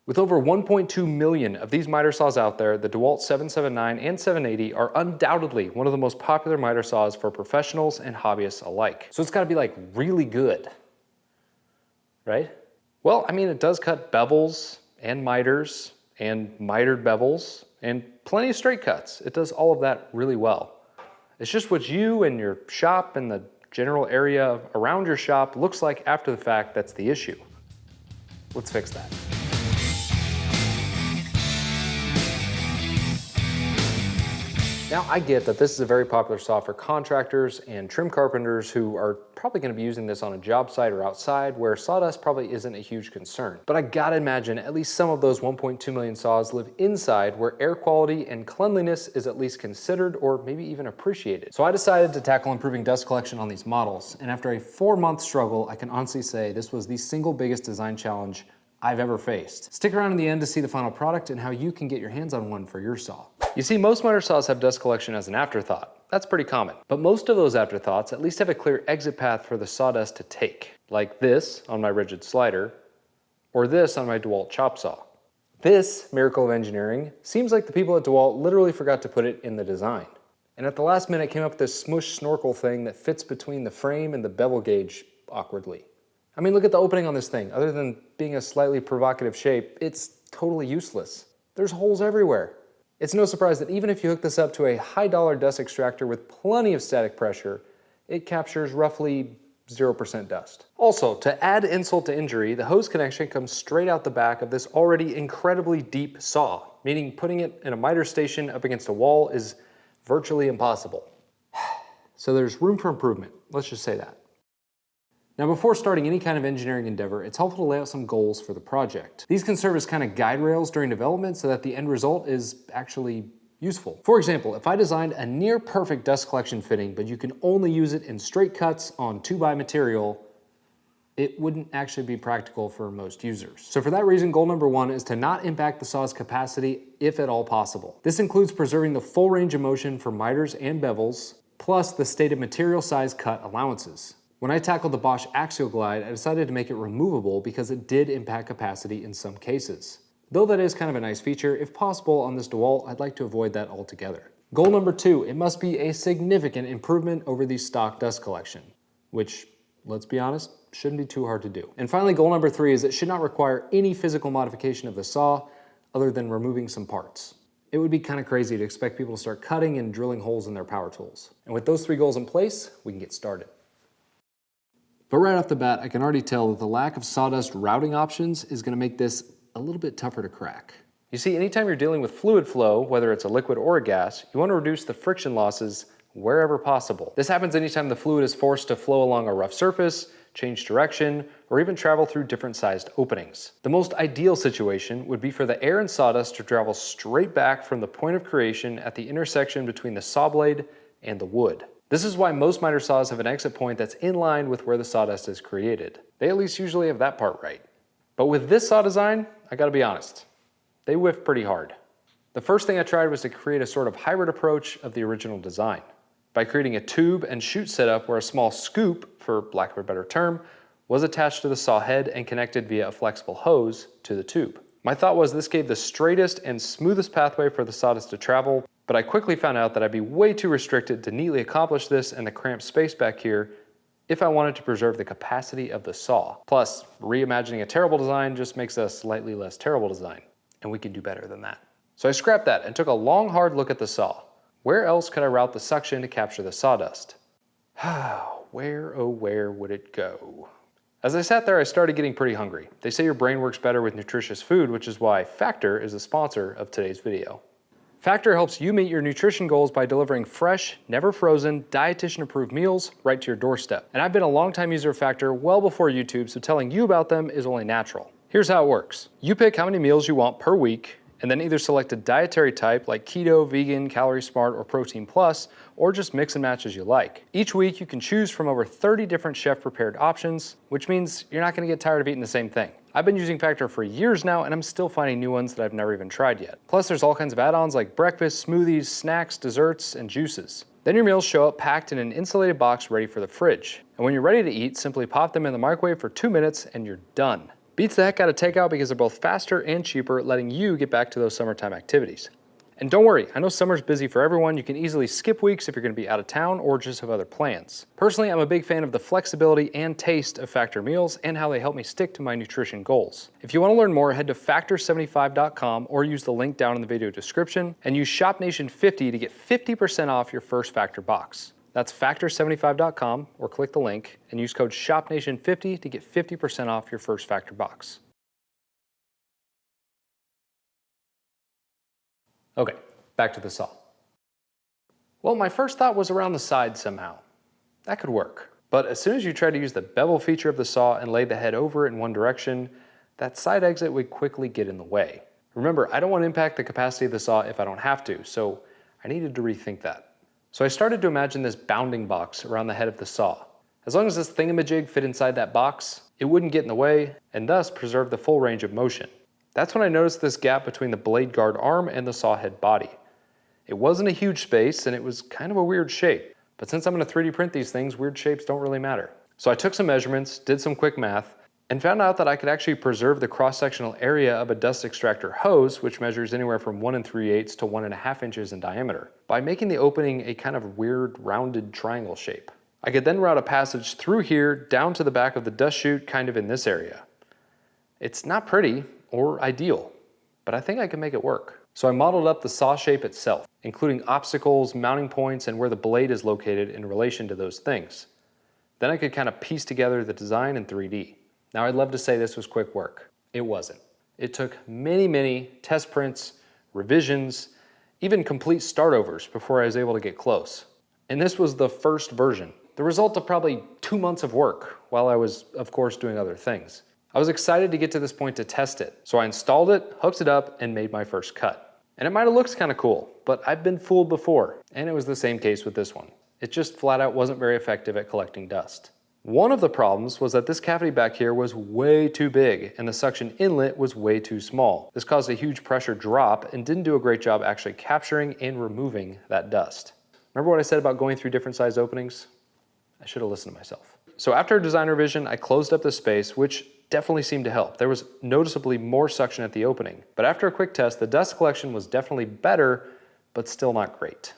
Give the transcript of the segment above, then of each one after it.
With over 1.2 million of these miter saws out there, the Dewalt 779 and 780 are undoubtedly one of the most popular miter saws for professionals and hobbyists alike. So it's gotta be like really good, right? Well, I mean, it does cut bevels and miters and mitered bevels and plenty of straight cuts. It does all of that really well. It's just what you and your shop and the general area around your shop looks like after the fact that's the issue. Let's fix that. Now, I get that this is a very popular saw for contractors and trim carpenters who are probably going to be using this on a job site or outside where sawdust probably isn't a huge concern. But I gotta imagine at least some of those 1.2 million saws live inside where air quality and cleanliness is at least considered or maybe even appreciated. So I decided to tackle improving dust collection on these models. And after a 4-month struggle, I can honestly say this was the single biggest design challenge I've ever faced. Stick around in the end to see the final product and how you can get your hands on one for your saw. You see, most miter saws have dust collection as an afterthought. That's pretty common. But most of those afterthoughts at least have a clear exit path for the sawdust to take, like this on my rigid slider, or this on my Dewalt chop saw. This miracle of engineering seems like the people at Dewalt literally forgot to put it in the design. And at the last minute came up with this smush snorkel thing that fits between the frame and the bevel gauge awkwardly. I mean, look at the opening on this thing. Other than being a slightly provocative shape, it's totally useless. There's holes everywhere. It's no surprise that even if you hook this up to a high-dollar dust extractor with plenty of static pressure, it captures roughly 0% dust. Also, to add insult to injury, the hose connection comes straight out the back of this already incredibly deep saw, meaning putting it in a miter station up against a wall is virtually impossible. So there's room for improvement, let's just say that. Now, before starting any kind of engineering endeavor, it's helpful to lay out some goals for the project. These can serve as kind of guide rails during development so that the end result is actually useful. For example, if I designed a near perfect dust collection fitting, but you can only use it in straight cuts on 2x material, it wouldn't actually be practical for most users. So for that reason, goal number 1 is to not impact the saw's capacity if at all possible. This includes preserving the full range of motion for miters and bevels, plus the stated material size cut allowances. When I tackled the Bosch Axial Glide, I decided to make it removable because it did impact capacity in some cases. Though that is kind of a nice feature, if possible on this Dewalt, I'd like to avoid that altogether. Goal number 2, it must be a significant improvement over the stock dust collection, which, let's be honest, shouldn't be too hard to do. And finally, goal number 3 is it should not require any physical modification of the saw other than removing some parts. It would be kind of crazy to expect people to start cutting and drilling holes in their power tools. And with those 3 goals in place, we can get started. But right off the bat, I can already tell that the lack of sawdust routing options is going to make this a little bit tougher to crack. You see, anytime you're dealing with fluid flow, whether it's a liquid or a gas, you want to reduce the friction losses wherever possible. This happens anytime the fluid is forced to flow along a rough surface, change direction, or even travel through different sized openings. The most ideal situation would be for the air and sawdust to travel straight back from the point of creation at the intersection between the saw blade and the wood. This is why most miter saws have an exit point that's in line with where the sawdust is created. They at least usually have that part right. But with this saw design, I gotta be honest, they whiff pretty hard. The first thing I tried was to create a sort of hybrid approach of the original design by creating a tube and chute setup where a small scoop, for lack of a better term, was attached to the saw head and connected via a flexible hose to the tube. My thought was this gave the straightest and smoothest pathway for the sawdust to travel, but I quickly found out that I'd be way too restricted to neatly accomplish this in the cramped space back here if I wanted to preserve the capacity of the saw. Plus, reimagining a terrible design just makes a slightly less terrible design, and we can do better than that. So I scrapped that and took a long, hard look at the saw. Where else could I route the suction to capture the sawdust? Where, oh where would it go? As I sat there, I started getting pretty hungry. They say your brain works better with nutritious food, which is why Factor is a sponsor of today's video. Factor helps you meet your nutrition goals by delivering fresh, never frozen, dietitian-approved meals right to your doorstep. And I've been a longtime user of Factor well before YouTube, so telling you about them is only natural. Here's how it works. You pick how many meals you want per week, and then either select a dietary type like keto, vegan, calorie smart, or protein plus, or just mix and match as you like. Each week you can choose from over 30 different chef-prepared options, which means you're not gonna get tired of eating the same thing. I've been using Factor for years now, and I'm still finding new ones that I've never even tried yet. Plus there's all kinds of add-ons like breakfast, smoothies, snacks, desserts, and juices. Then your meals show up packed in an insulated box ready for the fridge. And when you're ready to eat, simply pop them in the microwave for 2 minutes and you're done. Beats the heck out of takeout because they're both faster and cheaper, letting you get back to those summertime activities. And don't worry, I know summer's busy for everyone. You can easily skip weeks if you're gonna be out of town or just have other plans. Personally, I'm a big fan of the flexibility and taste of Factor meals and how they help me stick to my nutrition goals. If you wanna learn more, head to factor75.com or use the link down in the video description and use ShopNation50 to get 50% off your first Factor box. That's factor75.com or click the link and use code ShopNation50 to get 50% off your first Factor box. Okay, back to the saw. Well, my first thought was around the side somehow. That could work. But as soon as you try to use the bevel feature of the saw and lay the head over in one direction, that side exit would quickly get in the way. Remember, I don't want to impact the capacity of the saw if I don't have to, so I needed to rethink that. So I started to imagine this bounding box around the head of the saw. As long as this thingamajig fit inside that box, it wouldn't get in the way and thus preserve the full range of motion. That's when I noticed this gap between the blade guard arm and the saw head body. It wasn't a huge space and it was kind of a weird shape, but since I'm gonna 3D print these things, weird shapes don't really matter. So I took some measurements, did some quick math, and found out that I could actually preserve the cross-sectional area of a dust extractor hose, which measures anywhere from 1 3/8 to 1.5 inches in diameter, by making the opening a kind of weird rounded triangle shape. I could then route a passage through here down to the back of the dust chute, kind of in this area. It's not pretty or ideal, but I think I can make it work. So I modeled up the saw shape itself, including obstacles, mounting points, and where the blade is located in relation to those things. Then I could kind of piece together the design in 3D. Now I'd love to say this was quick work. It wasn't. It took many test prints, revisions, even complete startovers before I was able to get close. And this was the first version, the result of probably 2 months of work while I was, of course, doing other things. I was excited to get to this point to test it, so I installed it, hooked it up, and made my first cut. And it might have looked kind of cool, but I've been fooled before, and it was the same case with this one. It just flat out wasn't very effective at collecting dust. One of the problems was that this cavity back here was way too big, and the suction inlet was way too small. This caused a huge pressure drop and didn't do a great job actually capturing and removing that dust. Remember what I said about going through different size openings? I should have listened to myself. So after a design revision, I closed up the space, which definitely seemed to help. There was noticeably more suction at the opening, but after a quick test, the dust collection was definitely better, but still not great.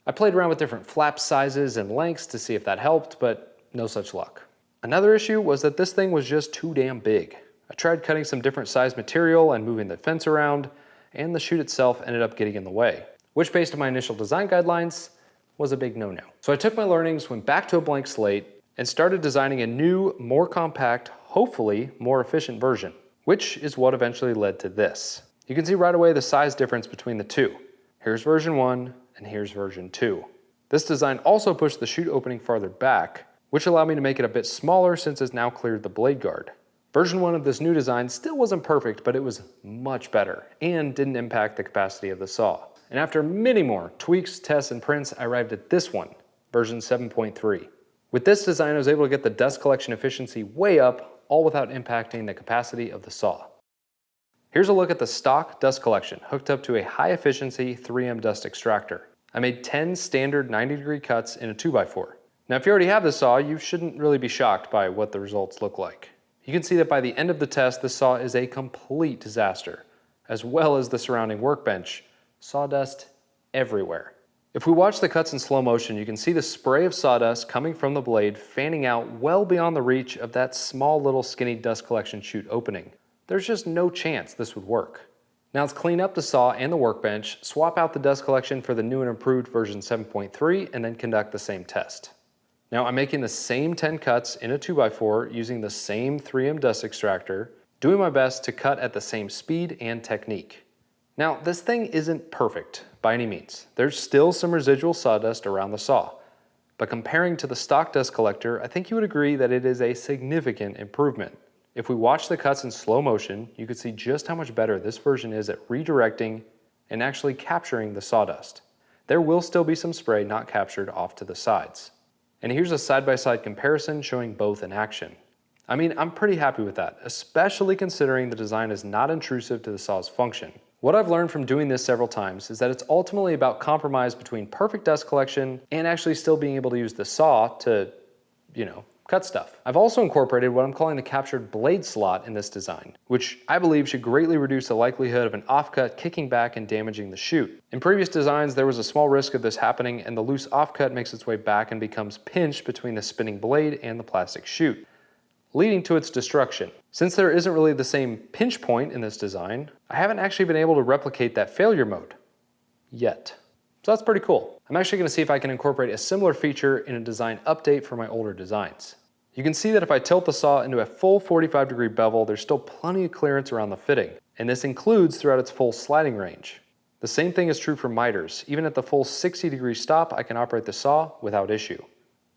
I played around with different flap sizes and lengths to see if that helped, but no such luck. Another issue was that this thing was just too damn big. I tried cutting some different size material and moving the fence around, and the chute itself ended up getting in the way, which based on my initial design guidelines was a big no-no. So I took my learnings, went back to a blank slate, and started designing a new, more compact, hopefully more efficient version, which is what eventually led to this. You can see right away the size difference between the two. Here's version 1 and here's version 2. This design also pushed the chute opening farther back, which allowed me to make it a bit smaller since it's now cleared the blade guard. Version 1 of this new design still wasn't perfect, but it was much better and didn't impact the capacity of the saw. And after many more tweaks, tests, and prints, I arrived at this one, version 7.3. With this design, I was able to get the dust collection efficiency way up, all without impacting the capacity of the saw. Here's a look at the stock dust collection hooked up to a high efficiency 3M dust extractor. I made 10 standard 90-degree cuts in a 2x4. Now, if you already have the saw, you shouldn't really be shocked by what the results look like. You can see that by the end of the test, the saw is a complete disaster, as well as the surrounding workbench. Sawdust everywhere. If we watch the cuts in slow motion, you can see the spray of sawdust coming from the blade fanning out well beyond the reach of that small little skinny dust collection chute opening. There's just no chance this would work. Now let's clean up the saw and the workbench, swap out the dust collection for the new and improved version 7.3, and then conduct the same test. Now I'm making the same 10 cuts in a 2x4 using the same 3M dust extractor, doing my best to cut at the same speed and technique. Now, this thing isn't perfect by any means. There's still some residual sawdust around the saw, but comparing to the stock dust collector, I think you would agree that it is a significant improvement. If we watch the cuts in slow motion, you could see just how much better this version is at redirecting and actually capturing the sawdust. There will still be some spray not captured off to the sides. And here's a side-by-side comparison showing both in action. I mean, I'm pretty happy with that, especially considering the design is not intrusive to the saw's function. What I've learned from doing this several times is that it's ultimately about compromise between perfect dust collection and actually still being able to use the saw to, cut stuff. I've also incorporated what I'm calling the captured blade slot in this design, which I believe should greatly reduce the likelihood of an offcut kicking back and damaging the chute. In previous designs, there was a small risk of this happening, and the loose offcut makes its way back and becomes pinched between the spinning blade and the plastic chute, leading to its destruction. Since there isn't really the same pinch point in this design, I haven't actually been able to replicate that failure mode yet. So that's pretty cool. I'm actually gonna see if I can incorporate a similar feature in a design update for my older designs. You can see that if I tilt the saw into a full 45-degree bevel, there's still plenty of clearance around the fitting, and this includes throughout its full sliding range. The same thing is true for miters. Even at the full 60-degree stop, I can operate the saw without issue.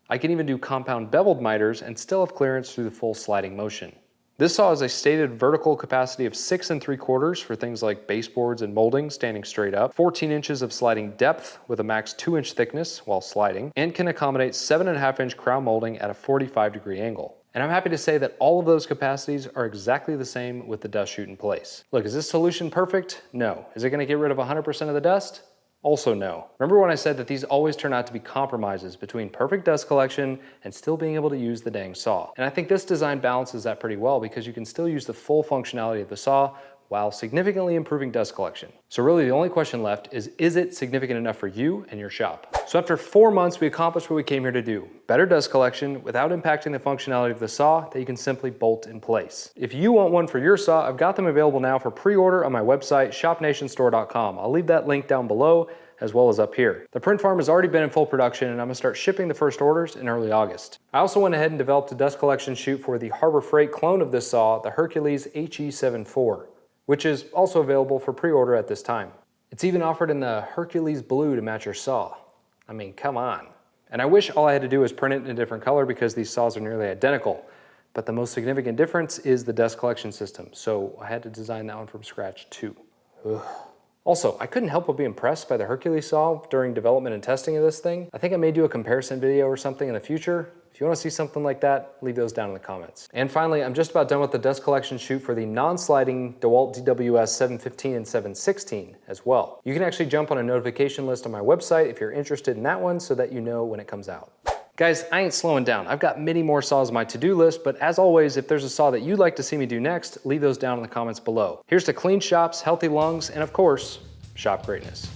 I can even do compound beveled miters and still have clearance through the full sliding motion. This saw has a stated vertical capacity of 6 3/4 for things like baseboards and molding standing straight up, 14 inches of sliding depth with a max 2-inch thickness while sliding, and can accommodate 7.5-inch crown molding at a 45-degree angle. And I'm happy to say that all of those capacities are exactly the same with the dust chute in place. Look, is this solution perfect? No. Is it gonna get rid of 100% of the dust? Also no. Remember when I said that these always turn out to be compromises between perfect dust collection and still being able to use the dang saw. And I think this design balances that pretty well because you can still use the full functionality of the saw while significantly improving dust collection. So really the only question left is it significant enough for you and your shop? So after 4 months, we accomplished what we came here to do. Better dust collection without impacting the functionality of the saw that you can simply bolt in place. If you want one for your saw, I've got them available now for pre-order on my website, shopnationstore.com. I'll leave that link down below as well as up here. The print farm has already been in full production and I'm gonna start shipping the first orders in early August. I also went ahead and developed a dust collection chute for the Harbor Freight clone of this saw, the Hercules HE74. Which is also available for pre-order at this time. It's even offered in the Hercules blue to match your saw. I mean, come on. And I wish all I had to do was print it in a different color because these saws are nearly identical. But the most significant difference is the dust collection system, so I had to design that one from scratch too. Ugh. Also, I couldn't help but be impressed by the Hercules saw during development and testing of this thing. I think I may do a comparison video or something in the future. If you want to see something like that, leave those down in the comments. And finally, I'm just about done with the dust collection chute for the non-sliding Dewalt DWS715 and 716 as well. You can actually jump on a notification list on my website if you're interested in that one so that you know when it comes out. Guys, I ain't slowing down. I've got many more saws on my to-do list, but as always, if there's a saw that you'd like to see me do next, leave those down in the comments below. Here's to clean shops, healthy lungs, and of course, shop greatness.